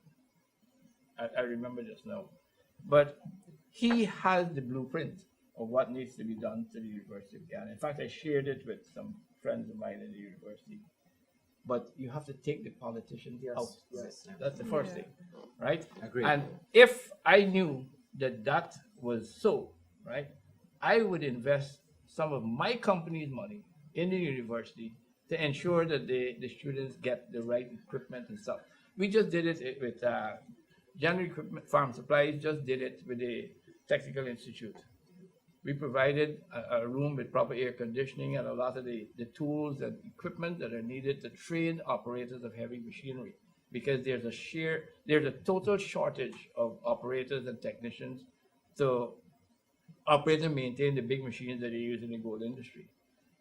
I remember just now. But he has the blueprint of what needs to be done to the University of Ghana. In fact, I shared it with some friends of mine in the university. But you have to take the politicians out. Yes. That's the first thing, right? Agreed. And if I knew that that was so, right, I would invest some of my company's money in the university to ensure that the students get the right equipment and stuff. We just did it with General Equipment Farm Supplies, just did it with the Technical Institute. We provided a room with proper air conditioning and a lot of the tools and equipment that are needed to train operators of heavy machinery, because there's a total shortage of operators and technicians to operate and maintain the big machines that they use in the gold industry.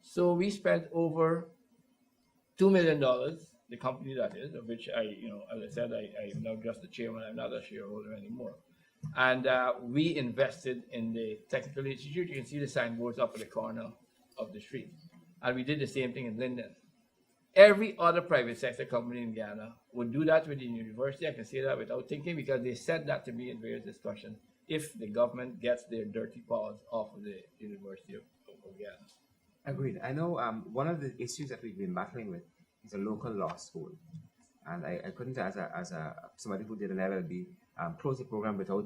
So we spent over $2 million, the company that is, of which I, as I said, I'm now just the chairman, I'm not a shareholder anymore. And we invested in the Technical Institute. You can see the signboards up at the corner of the street. And we did the same thing in Linden. every other private sector company in Ghana would do that with the university. I can say that without thinking because they said that to me in various discussions. If the government gets their dirty paws off of the University of Ghana. Agreed. I know one of the issues that we've been battling with is a local law school. And I couldn't, as somebody who did an LLB, close the program without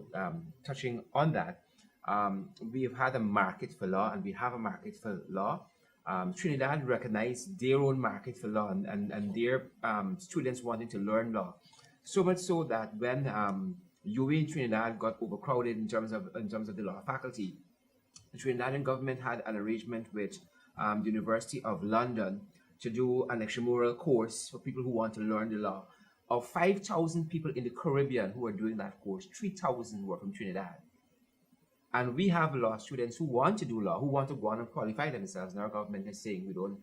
touching on that. We've had a market for law, and we have a market for law. Trinidad recognized their own market for law and their students wanting to learn law. So much so that when UWI in Trinidad got overcrowded in terms of the law faculty, the Trinidadian government had an arrangement with the University of London to do an extramural course for people who want to learn the law. Of 5,000 people in the Caribbean who are doing that course, 3,000 were from Trinidad. And we have law students who want to do law, who want to go on and qualify themselves. And our government is saying we don't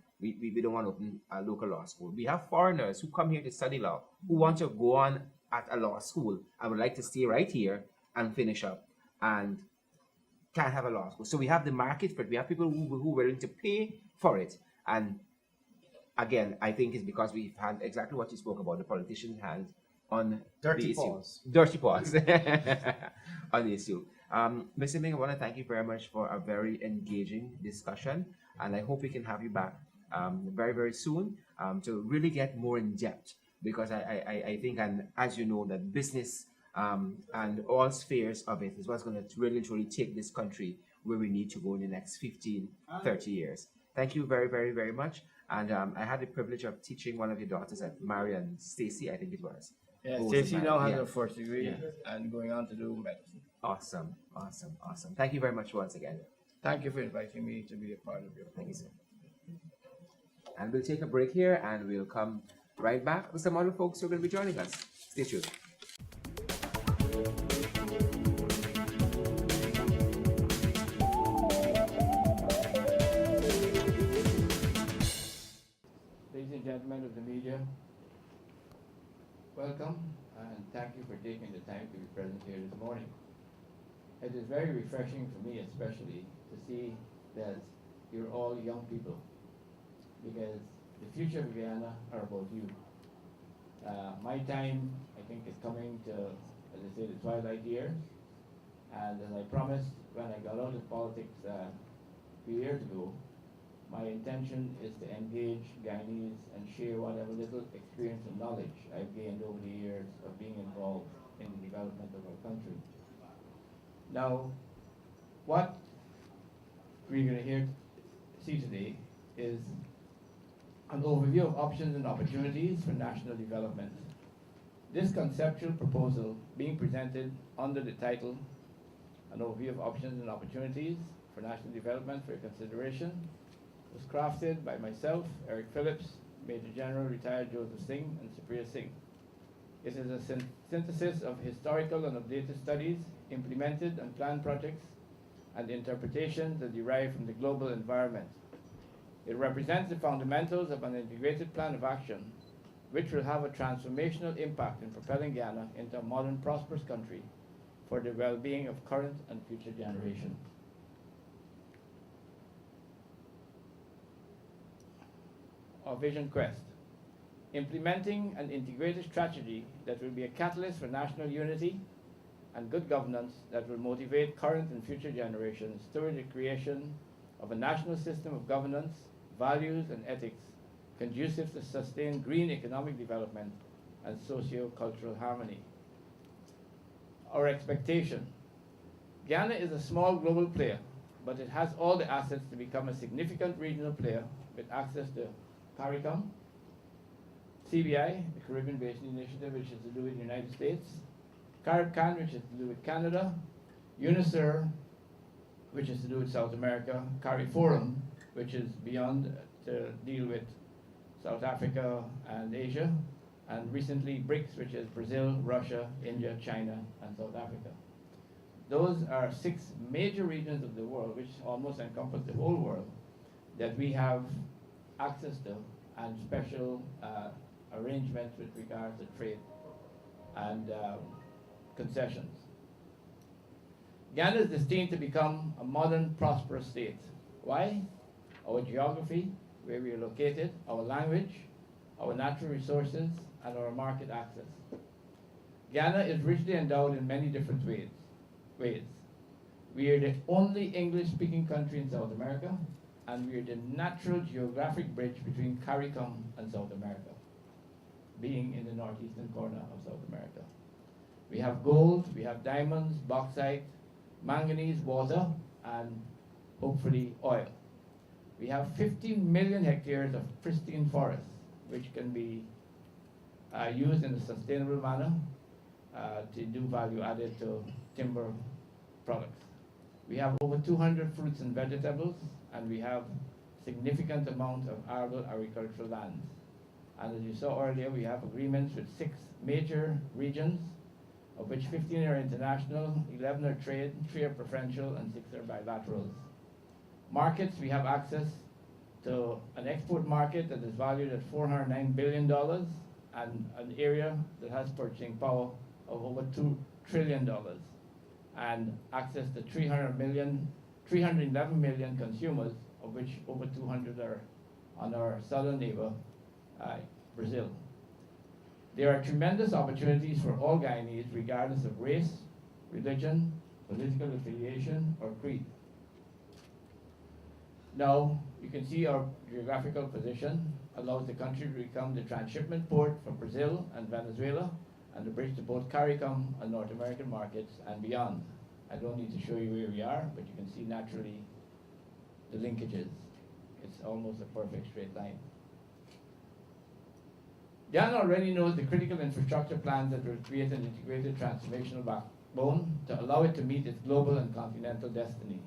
want to open a local law school. We have foreigners who come here to study law, who want to go on at a law school and would like to stay right here and finish up and can't have a law school. So we have the market for it. We have people who are willing to pay for it. And again, I think it's because we've had exactly what you spoke about, the politicians' hands on Dirty the issue. paws. Dirty paws on the issue. Mr. Ming, I want to thank you very much for a very engaging discussion, and I hope we can have you back very, very soon to really get more in depth, because I think, and as you know, that business and all spheres of it is what's going to really truly take this country where we need to go in the next 15, 30 years. Thank you very, very, very much. And I had the privilege of teaching one of your daughters at Marion, Stacy, I think it was. Yeah, Who was Stacy in now has Marion. her first degree Yeah. and going on to do medicine. Awesome, awesome, awesome. Thank you very much once again. Thank you for inviting me to be a part of your Thank you, program. sir. And we'll take a break here and we'll come right back with some other folks who are going to be joining us. Stay tuned. Ladies and gentlemen of the media, welcome and thank you for taking the time to be present here this morning. It is very refreshing for me especially to see that you're all young people, because the future of Guyana are about you. My time, I think, is coming to, as I say, the twilight years, and as I promised when I got out of politics a few years ago, my intention is to engage Guyanese and share whatever little experience and knowledge I've gained over the years of being involved in the development of our country. Now, what we're going to see today is an overview of options and opportunities for national development. This conceptual proposal being presented under the title, An Overview of Options and Opportunities for National Development for Your Consideration, was crafted by myself, Eric Phillips, Major General retired Joseph Singh, and Supriya Singh. It is a synthesis of historical and updated studies, implemented and planned projects, and interpretations that derive from the global environment. It represents the fundamentals of an integrated plan of action, which will have a transformational impact in propelling Guyana into a modern, prosperous country for the well-being of current and future generations. Our vision quest: implementing an integrated strategy that will be a catalyst for national unity and good governance that will motivate current and future generations toward the creation of a national system of governance, values and ethics conducive to sustain green economic development and socio-cultural harmony. Our expectation: Guyana is a small global player, but it has all the assets to become a significant regional player with access to CARICOM, CBI, the Caribbean Basin Initiative, which is to do with the United States, CARIBCAN, which is to do with Canada, UNICER, which is to do with South America, CARIFORUM, which is beyond to deal with South Africa and Asia, and recently BRICS, which is Brazil, Russia, India, China, and South Africa. Those are 6 major regions of the world, which almost encompass the whole world, that we have access to, and special arrangements with regards to trade and concessions. Guyana is destined to become a modern, prosperous state. Why? Our geography, where we are located, our language, our natural resources, and our market access. Guyana is richly endowed in many different ways. We are the only English-speaking country in South America, and we are the natural geographic bridge between CARICOM and South America, being in the northeastern corner of South America. We have gold, we have diamonds, bauxite, manganese, water, and hopefully oil. We have 15 million hectares of pristine forests, which can be used in a sustainable manner to do value added to timber products. We have over 200 fruits and vegetables, and we have significant amount of arable agricultural lands. And as you saw earlier, we have agreements with 6 major regions, of which 15 are international, 11 are trade, 3 are preferential, and 6 are bilaterals. Markets, we have access to an export market that is valued at $409 billion and an area that has purchasing power of over $2 trillion and access to 311 million consumers, of which over 200 are on our southern neighbor, Brazil. There are tremendous opportunities for all Guyanese, regardless of race, religion, political affiliation, or creed. Now, you can see our geographical position allows the country to become the transshipment port for Brazil and Venezuela, and the bridge to both CARICOM and North American markets and beyond. I don't need to show you where we are, but you can see naturally the linkages. It's almost a perfect straight line. Guyana already knows the critical infrastructure plans that will create an integrated transformational backbone to allow it to meet its global and continental destiny.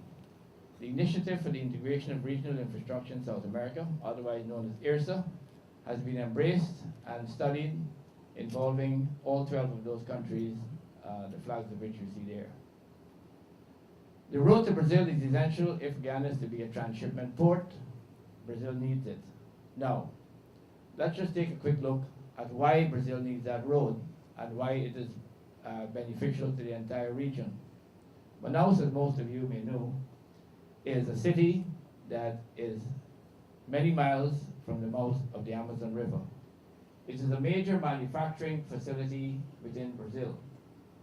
The Initiative for the Integration of Regional Infrastructure in South America, otherwise known as IRSA, has been embraced and studied, involving all 12 of those countries, the flags of which you see there. The road to Brazil is essential if Guyana is to be a transshipment port. Brazil needs it. Now, let's just take a quick look at why Brazil needs that road and why it is beneficial to the entire region. Manaus, as most of you may know, is a city that is many miles from the mouth of the Amazon River. It is a major manufacturing facility within Brazil,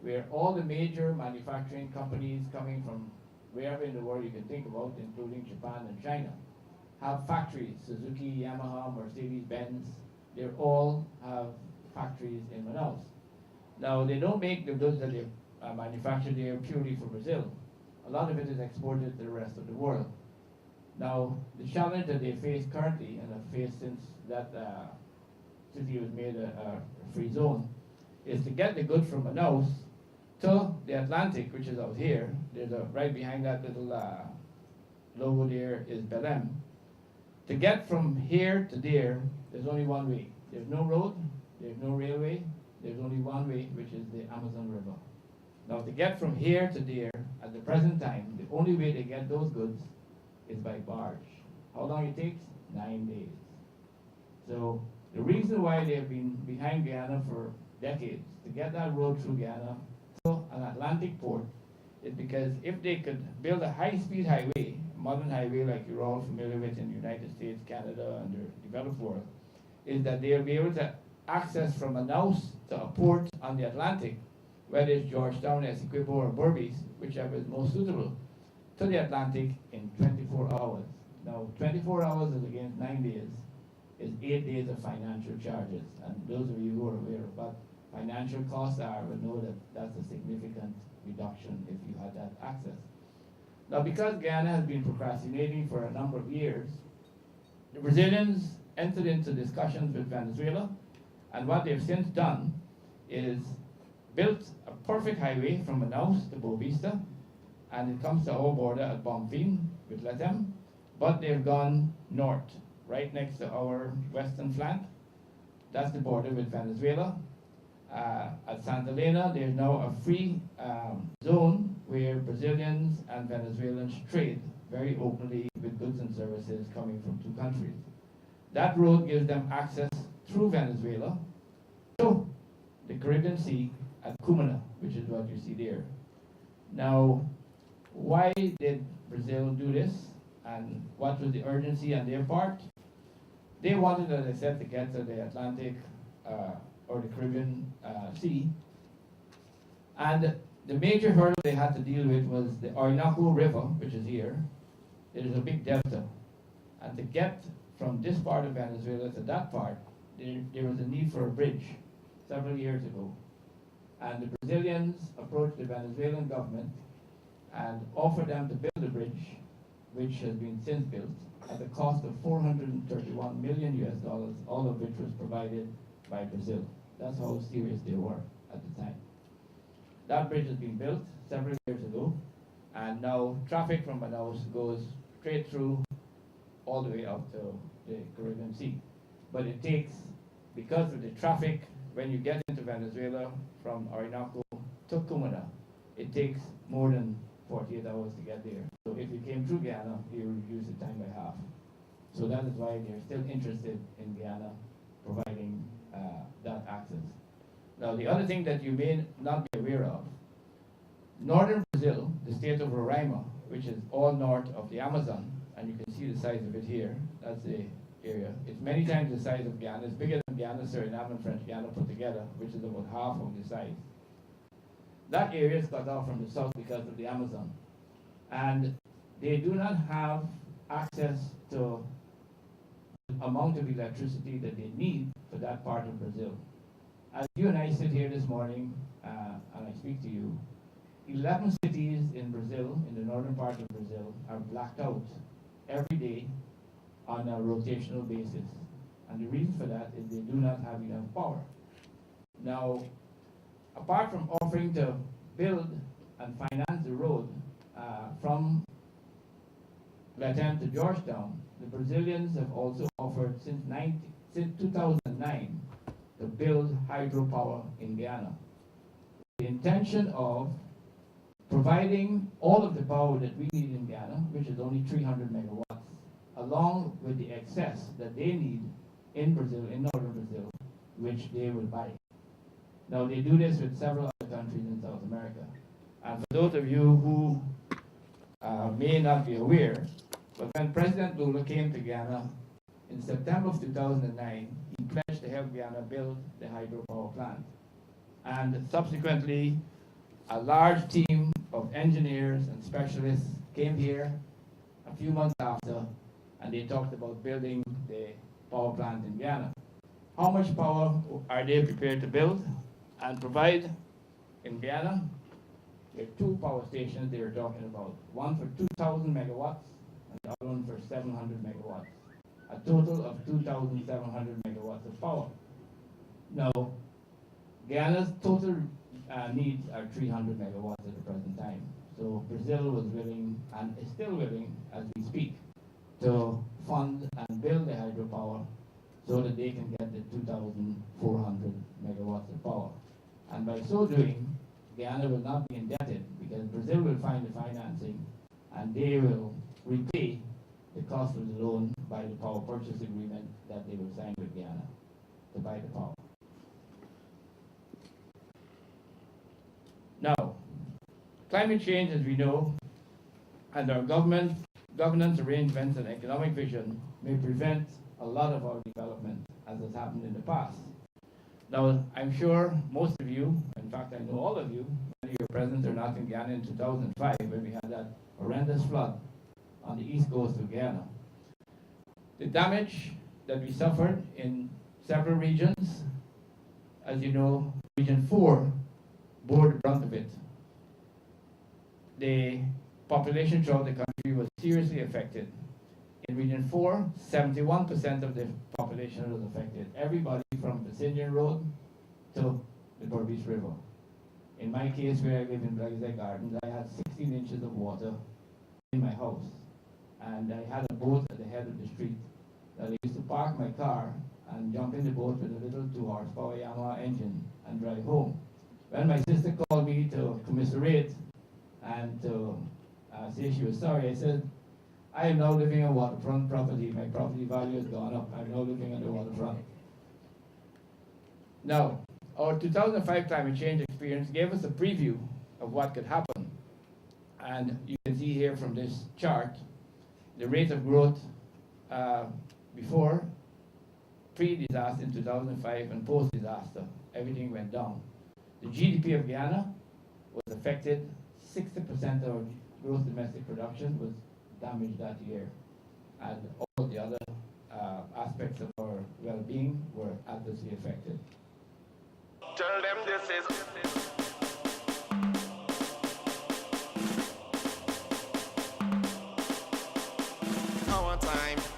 where all the major manufacturing companies coming from wherever in the world you can think about, including Japan and China, have factories. Suzuki, Yamaha, Mercedes-Benz, they all have factories in Manaus. Now, they don't make the goods that they manufacture there purely for Brazil. A lot of it is exported to the rest of the world. Now, the challenge that they face currently, and have faced since that city was made a free zone, is to get the goods from Manaus to the Atlantic, which is out here. There's right behind that little logo there is Belém. To get from here to there, there's only one way. There's no road, there's no railway, there's only one way, which is the Amazon River. Now, to get from here to there, at the present time, the only way to get those goods is by barge. How long it takes? 9 days. So, the reason why they have been behind Guyana for decades, to get that road through Guyana to an Atlantic port, is because if they could build a high-speed highway, modern highway like you're all familiar with in the United States, Canada, and the developed world, is that they'll be able to access from Manaus to a port on the Atlantic, whether it's Georgetown, Essequibo, or Berbice, whichever is most suitable, to the Atlantic in 24 hours. Now, 24 hours is against 9 days, is 8 days of financial charges. And those of you who are aware of what financial costs are will know that that's a significant reduction if you had that access. Now, because Guyana has been procrastinating for a number of years, the Brazilians entered into discussions with Venezuela, and what they've since done is built a perfect highway from Manaus to Boa Vista, and it comes to our border at Bonfim with Latem, but they've gone north, right next to our western flank. That's the border with Venezuela. At Santa Elena, there's now a free zone where Brazilians and Venezuelans trade very openly with goods and services coming from two countries. That road gives them access through Venezuela to the Caribbean Sea at Cumana, which is what you see there. Now, why did Brazil do this, and what was the urgency on their part? They wanted, as I said, to get to the Atlantic or the Caribbean Sea. And the major hurdle they had to deal with was the Orinoco River, which is here. It is a big delta. And to get from this part of Venezuela to that part, there was a need for a bridge several years ago. And the Brazilians approached the Venezuelan government and offered them to build a bridge, which has been since built, at the cost of $431 million US, all of which was provided by Brazil. That's how serious they were at the time. That bridge has been built several years ago, and now traffic from Manaus goes straight through all the way up to the Caribbean Sea. But it takes, because of the traffic, when you get into Venezuela from Orinoco to Cumana, it takes more than 48 hours to get there. So if you came through Guyana, you reduce the time by half. So that is why they're still interested in Guyana providing that access. Now, the other thing that you may not be aware of, northern Brazil, the state of Roraima, which is all north of the Amazon, and you can see the size of it here, that's the area. It's many times the size of Guyana. It's bigger than Guyana, Suriname, and French Guyana put together, which is about half of the size. That area is cut off from the south because of the Amazon. And they do not have access to the amount of electricity that they need for that part of Brazil. As you and I sit here this morning, and I speak to you, 11 cities in Brazil, in the northern part of Brazil, are blacked out every day on a rotational basis. And the reason for that is they do not have enough power. Now, apart from offering to build and finance the road from Latam to Georgetown, the Brazilians have also offered since 2009 to build hydropower in Guyana. The intention of providing all of the power that we need in Guyana, which is only 300 megawatts, along with the excess that they need in Brazil, in northern Brazil, which they will buy. Now, they do this with several other countries in South America. And for those of you who may not be aware, but when President Lula came to Guyana in September of 2009, he pledged to help Guyana build the hydropower plant. And subsequently, a large team of engineers and specialists came here a few months after, and they talked about building the power plant in Guyana. How much power are they prepared to build and provide in Guyana? There are two power stations they were talking about. One for 2,000 megawatts and the other one for 700 megawatts. A total of 2,700 megawatts of power. Now, Guyana's total needs are 300 megawatts at the present time. So Brazil was willing, and is still willing as we speak, to fund and build the hydropower so that they can get the 2,400 megawatts of power. And by so doing, Guyana will not be indebted because Brazil will find the financing and they will repay the cost of the loan by the power purchase agreement that they will sign with Guyana to buy the power. Now, climate change, as we know, and our governance arrangements and economic vision may prevent a lot of our development, as has happened in the past. Now, I'm sure most of you, in fact, I know all of you, many of you present or not in Guyana in 2005 when we had that horrendous flood on the east coast of Guyana. The damage that we suffered in several regions, as you know, Region 4 bore the brunt of it. The population throughout the country was seriously affected. In Region 4, 71% of the population was affected. Everybody from the Sinjan Road to the Berbice River. In my case, where I live in Blackzak Gardens, I had 16 inches of water in my house. And I had a boat at the head of the street that I used to park my car and jump in the boat with a little 2-horsepower Yamaha engine and drive home. When my sister called me to commiserate and to say she was sorry, I said, I am now living on waterfront property. My property value has gone up. I'm now living on the waterfront. Now, our 2005 climate change experience gave us a preview of what could happen. And you can see here from this chart, the rate of growth before pre-disaster in 2005 and post-disaster, everything went down. The GDP of Guyana was affected. 60% of our gross domestic production was damaged that year. And all the other aspects of our well-being were adversely affected. Tell them this is our time.